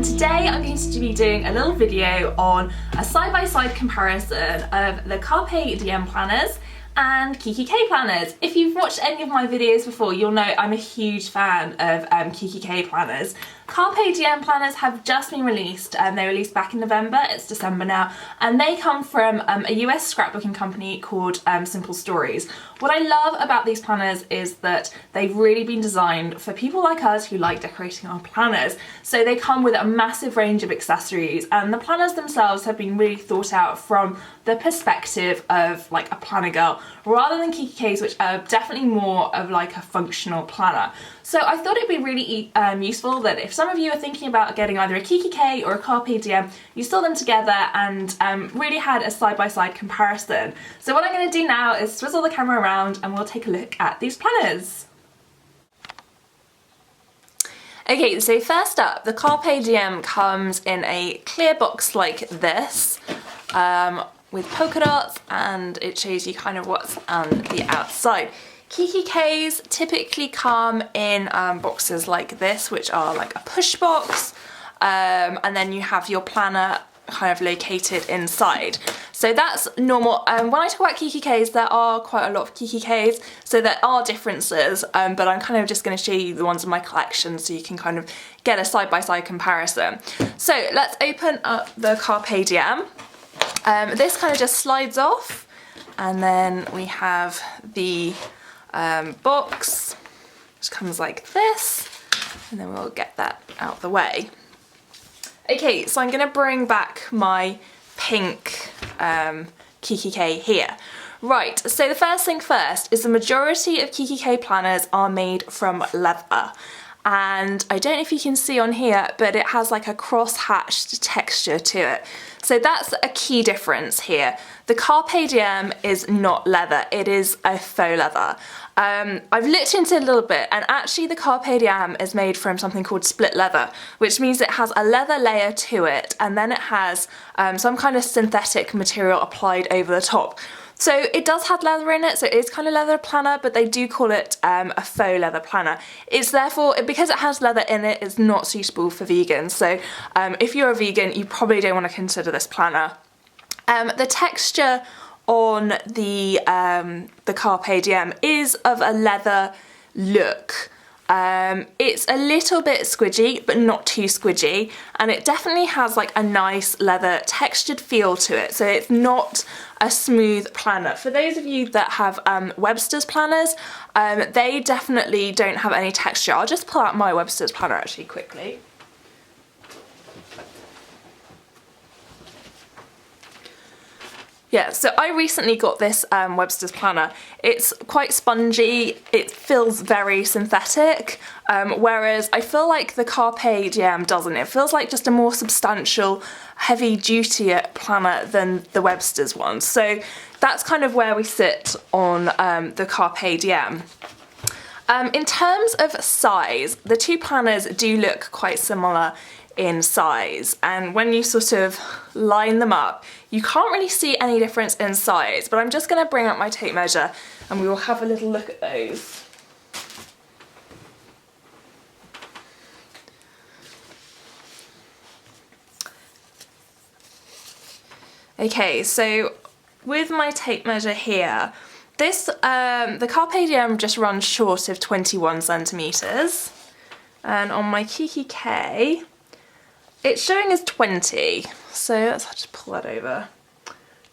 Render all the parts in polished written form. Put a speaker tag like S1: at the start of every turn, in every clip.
S1: and today I'm going to be doing a little video on a side-by-side comparison of the Carpe Diem Planners and Kikki K Planners. If you've watched any of my videos before, you'll know I'm a huge fan of Kikki K Planners. Carpe Diem Planners have just been released, they released back in November, it's December now, and they come from a US scrapbooking company called Simple Stories. What I love about these planners is that they've really been designed for people like us who like decorating our planners. So they come with a massive range of accessories, and the planners themselves have been really thought out from the perspective of like a planner girl, rather than Kikki K's, which are definitely more of like a functional planner. So I thought it'd be really useful that if some of you are thinking about getting either a Kikki K or a Carpe Diem, you saw them together and really had a side-by-side comparison. So what I'm going to do now is swizzle the camera around and we'll take a look at these planners. Okay, so first up, the Carpe Diem comes in a clear box like this, with polka dots, and it shows you kind of what's on the outside. Kikki K's typically come in boxes like this, which are like a push box, and then you have your planner kind of located inside. So that's normal. When I talk about Kikki K's, there are quite a lot of Kikki K's, so there are differences, but I'm kind of just going to show you the ones in my collection so you can kind of get a side-by-side comparison. So let's open up the Carpe Diem. This kind of just slides off, and then we have the box, which comes like this, and then we'll get that out of the way. Okay, so I'm going to bring back my pink Kikki K here. Right, so the first thing first is the majority of Kikki K planners are made from leather. And I don't know if you can see on here, but it has like a cross-hatched texture to it. So that's a key difference here. The Carpe Diem is not leather, it is a faux leather. I've looked into it a little bit, and actually the Carpe Diem is made from something called split leather, which means it has a leather layer to it, and then it has some kind of synthetic material applied over the top. So it does have leather in it, so it is kind of leather planner, but they do call it a faux leather planner. It's therefore, because it has leather in it, it's not suitable for vegans. So if you're a vegan, you probably don't want to consider this planner. The texture on the Carpe Diem is of a leather look. It's a little bit squidgy, but not too squidgy, and it definitely has like a nice leather textured feel to it, so it's not a smooth planner. For those of you that have Webster's planners, they definitely don't have any texture. I'll just pull out my Webster's planner actually quickly. Yeah, so I recently got this Webster's planner. It's quite spongy, it feels very synthetic, whereas I feel like the Carpe Diem doesn't. It feels like just a more substantial, heavy-dutier planner than the Webster's one. So that's kind of where we sit on the Carpe Diem. In terms of size, the two planners do look quite similar in size, and when you sort of line them up, you can't really see any difference in size, but I'm just going to bring up my tape measure and we will have a little look at those. Okay, so with my tape measure here, this the Carpe Diem just runs short of 21 centimeters, and on my Kikki K it's showing as 20, so let's just pull that over.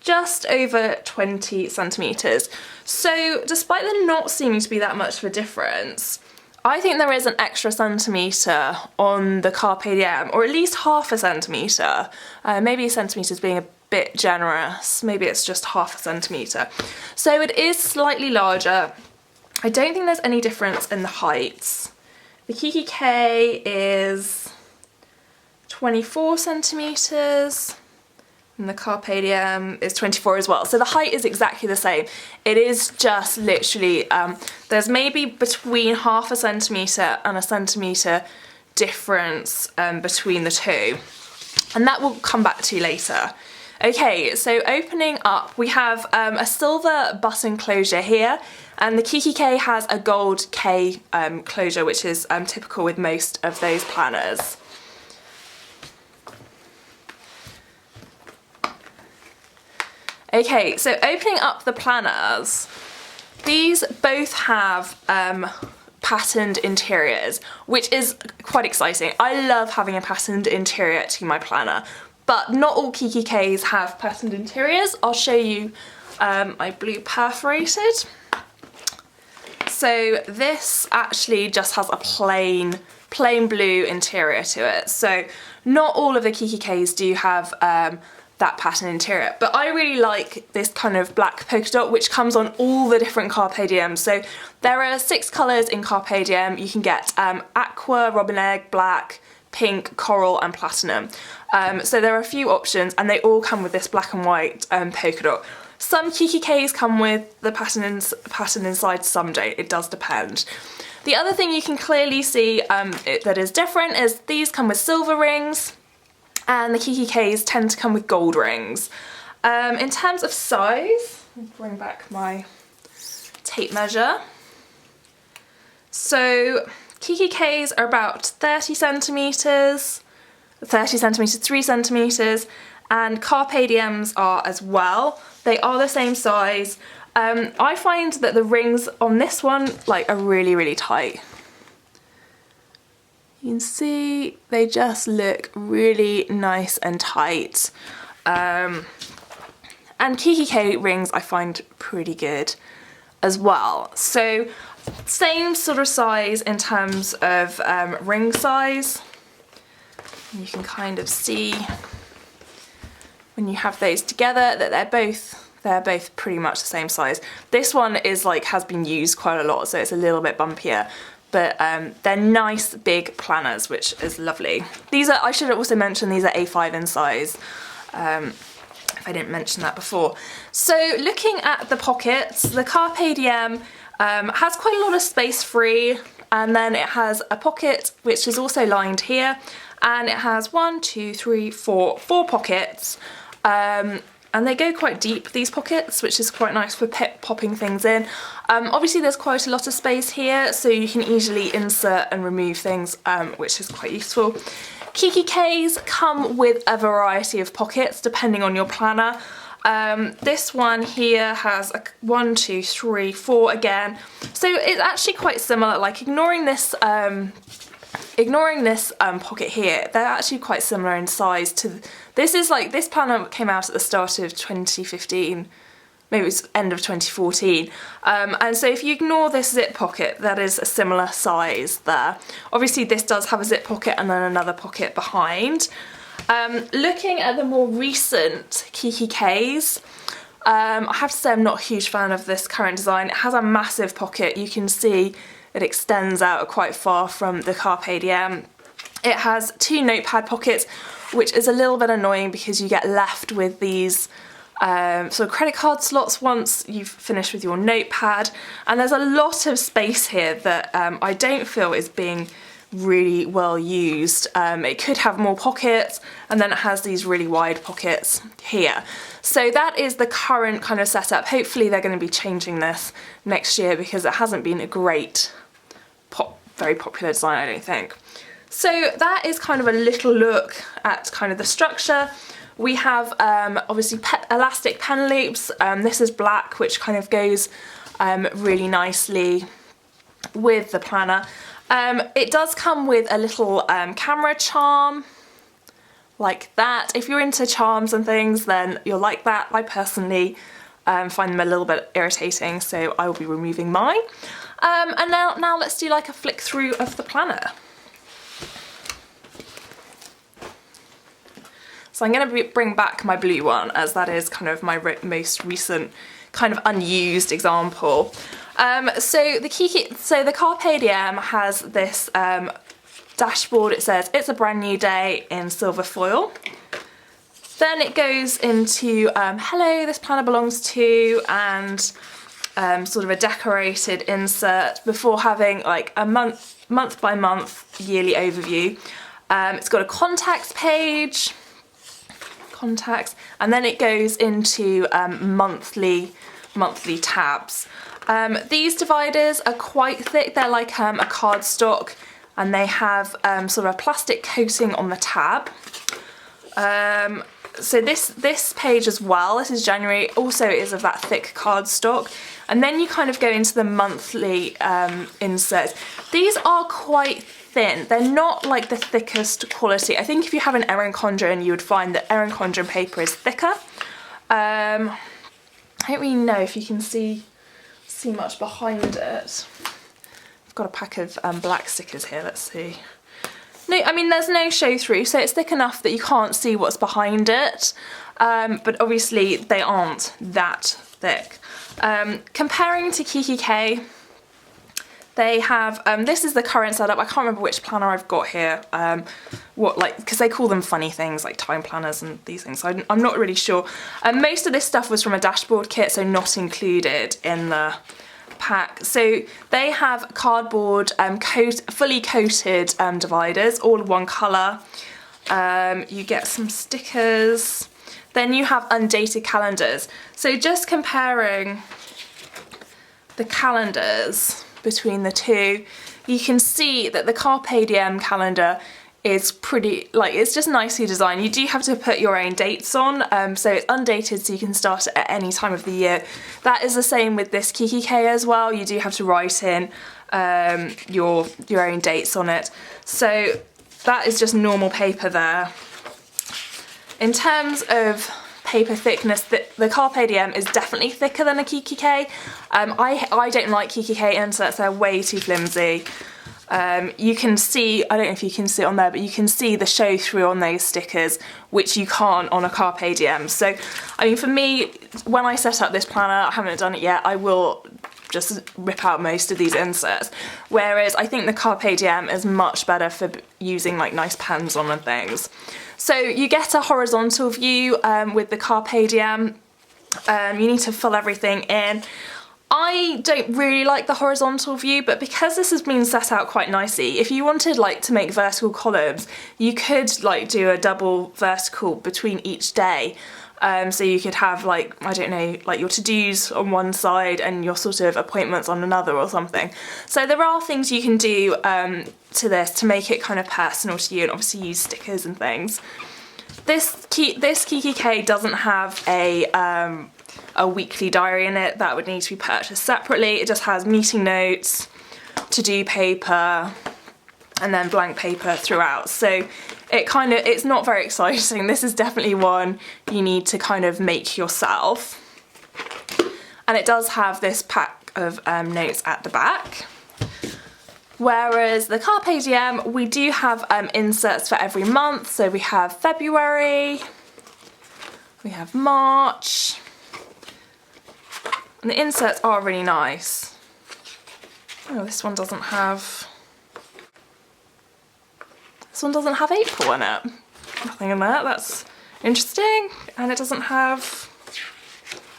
S1: Just over 20 centimeters. So despite there not seeming to be that much of a difference, I think there is an extra centimetre on the Carpe Diem, or at least half a centimetre. Maybe a centimetre is being a bit generous, maybe it's just half a centimetre. So it is slightly larger. I don't think there's any difference in the heights. The Kikki K is 24 centimetres, and the Carpe Diem is 24 as well. So the height is exactly the same. It is just literally, there's maybe between half a centimetre and a centimetre difference between the two. And that will come back to later. Okay, so opening up, we have a silver button closure here, and the Kikki K has a gold K closure, which is typical with most of those planners. Okay, so opening up the planners, these both have patterned interiors, which is quite exciting. I love having a patterned interior to my planner, but not all Kikki Ks have patterned interiors. I'll show you my blue perforated. So this actually just has a plain blue interior to it. So not all of the Kikki Ks do have that pattern interior, but I really like this kind of black polka dot, which comes on all the different Carpe Diems. So there are 6 colours in Carpe Diem. You can get aqua, robin egg, black, pink, coral and platinum. So there are a few options and they all come with this black and white polka dot. Some Kikki Ks come with the pattern inside, some don't. It does depend. The other thing you can clearly see that is different is these come with silver rings, and the Kikki Ks tend to come with gold rings. In terms of size, I'll bring back my tape measure. So Kikki Ks are about 30 centimetres, 3 centimetres, and Carpe Diems are as well. They are the same size. I find that the rings on this one are really tight. You can see they just look really nice and tight. And Kikki K rings I find pretty good as well. So same sort of size in terms of ring size. You can kind of see when you have those together that they're both pretty much the same size. This one is has been used quite a lot, so it's a little bit bumpier. But they're nice big planners, which is lovely. These are, I should also mention, these are A5 in size, if I didn't mention that before. So looking at the pockets, the Carpe Diem has quite a lot of space free, and then it has a pocket which is also lined here, and it has 1, 2, 3, 4 pockets. And they go quite deep, these pockets, which is quite nice for popping things in. Obviously there's quite a lot of space here, so you can easily insert and remove things, which is quite useful. Kikki Ks come with a variety of pockets depending on your planner. This one here has 1, 2, 3, 4 again. So it's actually quite similar, ignoring this pocket here, they're actually quite similar in size to, this planner came out at the start of 2015, maybe it was end of 2014, and so if you ignore this zip pocket, that is a similar size there. Obviously this does have a zip pocket and then another pocket behind. Looking at the more recent Kikki Ks, I have to say I'm not a huge fan of this current design. It has a massive pocket, you can see it extends out quite far from the Carpe Diem. It has 2 notepad pockets, which is a little bit annoying because you get left with these sort of credit card slots once you've finished with your notepad. And there's a lot of space here that I don't feel is being really well used. It could have more pockets, and then it has these really wide pockets here. So that is the current kind of setup. Hopefully they're going to be changing this next year because it hasn't been a great very popular design, I don't think. So that is kind of a little look at kind of the structure. We have obviously elastic pen loops. This is black, which kind of goes really nicely with the planner. It does come with a little camera charm like that. If you're into charms and things, then you'll like that. I personally find them a little bit irritating, so I will be removing mine. And now let's do a flick through of the planner. So I'm going to bring back my blue one, as that is kind of my most recent kind of unused example. So the Carpe Diem has this dashboard. It says it's a brand new day in silver foil. Then it goes into hello, this planner belongs to, and sort of a decorated insert before having a month by month yearly overview. It's got a contacts page, and then it goes into monthly tabs. These dividers are quite thick. They're like a cardstock, and they have sort of a plastic coating on the tab. so this page as well, this is January, also is of that thick cardstock. And then you kind of go into the monthly inserts. These are quite thin. They're not like the thickest quality. I think if you have an Erin Condren, you would find that Erin Condren paper is thicker. I don't really know if you can see much behind it. I've got a pack of black stickers here, let's see. No, I mean there's no show through, so it's thick enough that you can't see what's behind it, but obviously they aren't that thick. Comparing to Kikki K, they have, this is the current setup. I can't remember which planner I've got here, because they call them funny things like time planners and these things, so I'm not really sure. Most of this stuff was from a dashboard kit, so not included in the pack. So they have cardboard fully coated dividers, all one colour. You get some stickers. Then you have undated calendars. So just comparing the calendars between the two, you can see that the Carpe Diem calendar is pretty, like, it's just nicely designed. You do have to put your own dates on, so it's undated, so you can start it at any time of the year. That is the same with this Kikki K as well. You do have to write in your own dates on it. So that is just normal paper there. In terms of paper thickness, the Carpe Diem is definitely thicker than a Kikki K. I don't like Kikki K inserts, they're way too flimsy. You can see, I don't know if you can see it on there, but you can see the show through on those stickers, which you can't on a Carpe Diem. So, I mean, for me, when I set up this planner, I haven't done it yet, I will just rip out most of these inserts. Whereas I think the Carpe Diem is much better for using like nice pens on and things. So you get a horizontal view with the Carpe Diem. You need to fill everything in. I don't really like the horizontal view, but because this has been set out quite nicely, if you wanted like to make vertical columns, you could like do a double vertical between each day. So you could have like, I don't know, like your to-dos on one side and your sort of appointments on another or something. So there are things you can do to this to make it kind of personal to you, and obviously use stickers and things. This Kikki K doesn't have a weekly diary in it. That would need to be purchased separately. It just has meeting notes, to-do paper, and then blank paper throughout. So it's not very exciting. This is definitely one you need to kind of make yourself. And it does have this pack of notes at the back. Whereas the Carpe Diem, we do have inserts for every month. So we have February, we have March, and the inserts are really nice. Oh, this one doesn't have April in it. Nothing in there, that's interesting. And it doesn't have,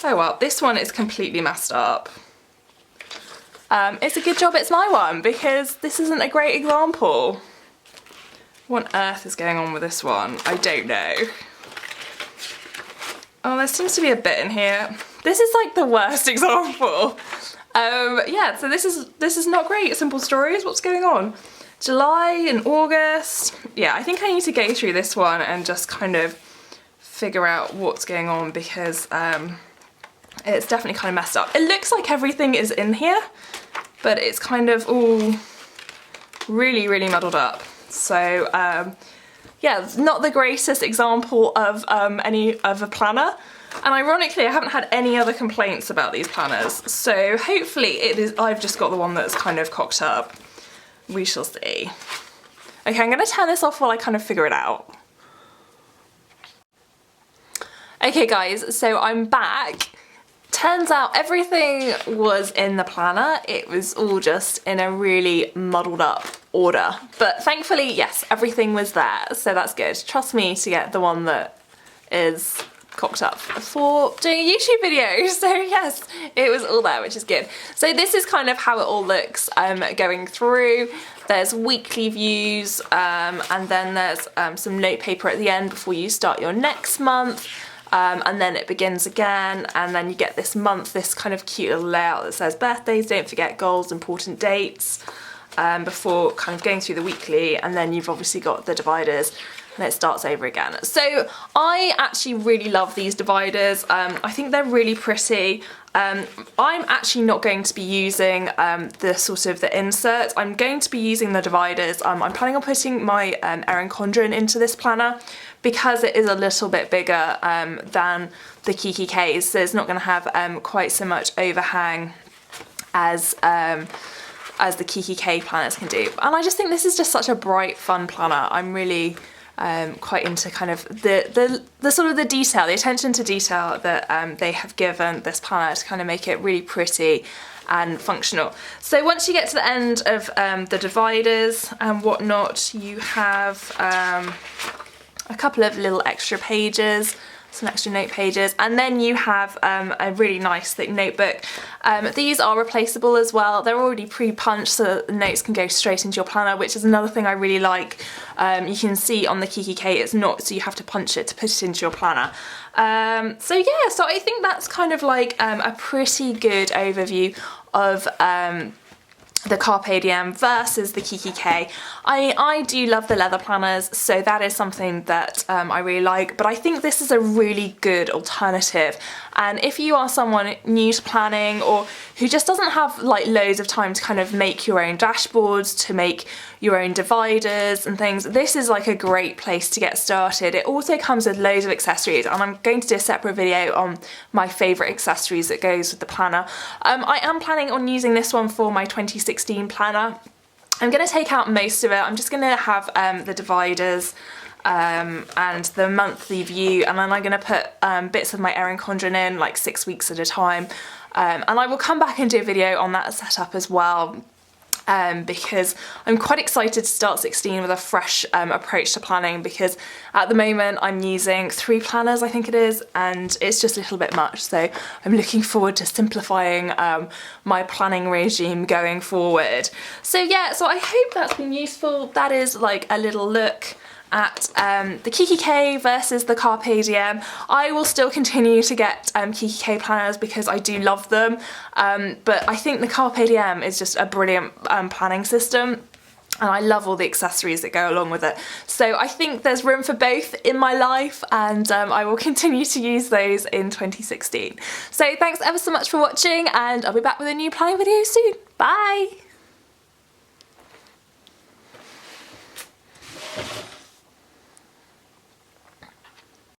S1: oh well, this one is completely messed up. It's a good job it's my one, because this isn't a great example. What on earth is going on with this one? I don't know. Oh, there seems to be a bit in here. This is like the worst example. Yeah, so this is not great. Simple Stories, what's going on? July and August. Yeah, I think I need to go through this one and just kind of figure out what's going on, because it's definitely kind of messed up. It looks like everything is in here, but it's kind of all really, really muddled up. So yeah, not the greatest example of any of a planner. And ironically, I haven't had any other complaints about these planners. So hopefully I've just got the one that's kind of cocked up. We shall see. Okay, I'm gonna turn this off while I kind of figure it out. Okay guys, so I'm back. Turns out everything was in the planner. It was all just in a really muddled up order. But thankfully, yes, everything was there, so that's good. Trust me to get the one that is cocked up for doing a YouTube video. So yes, it was all there, which is good. So this is kind of how it all looks going through. There's weekly views, and then there's some note paper at the end before you start your next month. And then it begins again, and then you get this month, this kind of cute little layout that says birthdays, don't forget, goals, important dates, before kind of going through the weekly. And then you've obviously got the dividers and it starts over again. So I actually really love these dividers. I think they're really pretty. I'm actually not going to be using the insert. I'm going to be using the dividers. I'm planning on putting my Erin Condren into this planner because it is a little bit bigger than the Kikki K's, so it's not going to have quite so much overhang as the Kikki K planners can do. And I just think this is just such a bright, fun planner. I'm really quite into kind of the sort of the detail, the attention to detail that they have given this planner to kind of make it really pretty and functional. So once you get to the end of the dividers and whatnot, you have a couple of little extra pages, some extra note pages, and then you have a really nice thick notebook. These are replaceable as well. They're already pre-punched so that the notes can go straight into your planner, which is another thing I really like. You can see on the Kikki K it's not, so you have to punch it to put it into your planner. So yeah, so I think that's kind of like a pretty good overview of the Carpe Diem versus the Kikki K. I do love the leather planners, so that is something that I really like, but I think this is a really good alternative. And if you are someone new to planning or who just doesn't have like loads of time to kind of make your own dashboards, to make your own dividers and things, this is like a great place to get started. It also comes with loads of accessories, and I'm going to do a separate video on my favourite accessories that goes with the planner. I am planning on using this one for my 2016 planner. I'm going to take out most of it. I'm just going to have the dividers and the monthly view, and then I'm going to put bits of my Erin Condren in, like 6 weeks at a time, and I will come back and do a video on that setup as well. Because I'm quite excited to start 16 with a fresh approach to planning, because at the moment I'm using 3 planners, I think it is, and it's just a little bit much, so I'm looking forward to simplifying my planning regime going forward. So yeah, so I hope that's been useful. That is like a little look at the Kikki K versus the Carpe Diem. I will still continue to get Kikki K planners because I do love them, but I think the Carpe Diem is just a brilliant planning system, and I love all the accessories that go along with it. So I think there's room for both in my life, and I will continue to use those in 2016. So thanks ever so much for watching, and I'll be back with a new planning video soon. Bye!